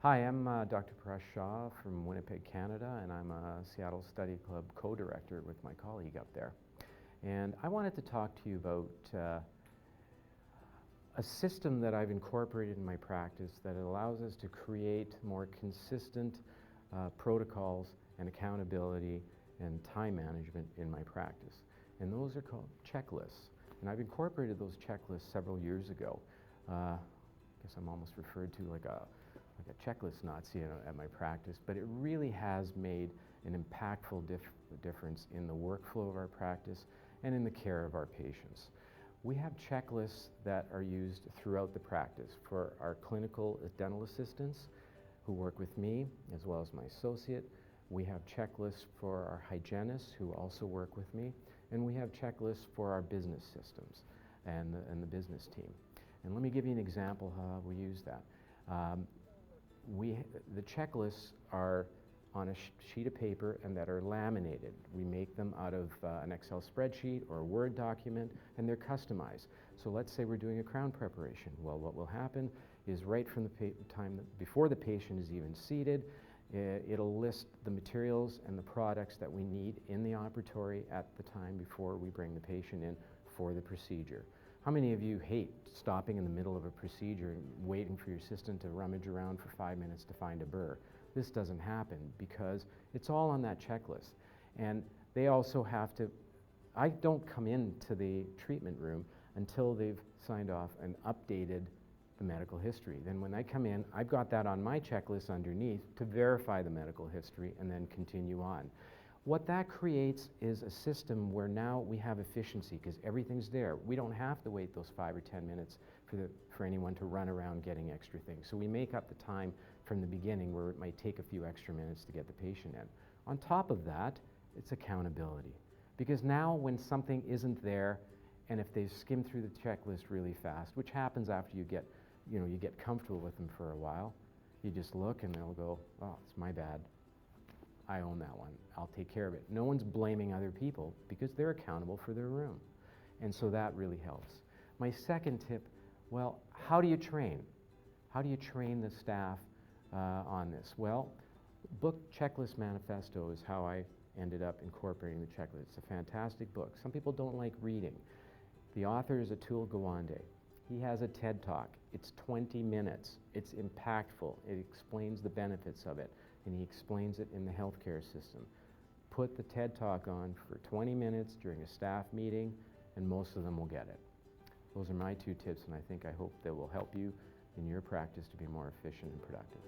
Hi, I'm Dr. Paresh Shah from Winnipeg, Canada, and I'm a Seattle Study Club co-director with my colleague up there. And I wanted to talk to you about a system that I've incorporated in my practice that allows us to create more consistent protocols and accountability and time management in my practice. And those are called checklists. And I've incorporated those checklists several years ago. I guess I'm almost referred to like a checklist Nazi at my practice, but it really has made an impactful difference in the workflow of our practice and in the care of our patients. We have checklists that are used throughout the practice for our clinical dental assistants who work with me, as well as my associate. We have checklists for our hygienists who also work with me, and we have checklists for our business systems and the business team. And let me give you an example how we use that. The checklists are on a sheet of paper and that are laminated. We make them out of an Excel spreadsheet or a Word document, and they're customized. So let's say we're doing a crown preparation. Well, what will happen is right from the time before the patient is even seated, it'll list the materials and the products that we need in the operatory at the time before we bring the patient in for the procedure. How many of you hate stopping in the middle of a procedure and waiting for your assistant to rummage around for 5 minutes to find a burr? This doesn't happen because it's all on that checklist. And they also have to, I don't come into the treatment room until they've signed off and updated the medical history. Then when I come in, I've got that on my checklist underneath to verify the medical history and then continue on. What that creates is a system where now we have efficiency because everything's there. We don't have to wait those 5 or 10 minutes for anyone to run around getting extra things. So we make up the time from the beginning where it might take a few extra minutes to get the patient in. On top of that, it's accountability. Because now when something isn't there, and if they skim through the checklist really fast, which happens after you get comfortable with them for a while, you just look and they'll go, oh, it's my bad. I own that one. I'll take care of it. No one's blaming other people because they're accountable for their room. And so that really helps. My second tip, well, how do you train? How do you train the staff on this? Well, book Checklist Manifesto is how I ended up incorporating the checklist. It's a fantastic book. Some people don't like reading. The author is Atul Gawande. He has a TED Talk. It's 20 minutes. It's impactful. It explains the benefits of it, and he explains it in the healthcare system. Put the TED Talk on for 20 minutes during a staff meeting, and most of them will get it. Those are my 2 tips, and I hope they will help you in your practice to be more efficient and productive.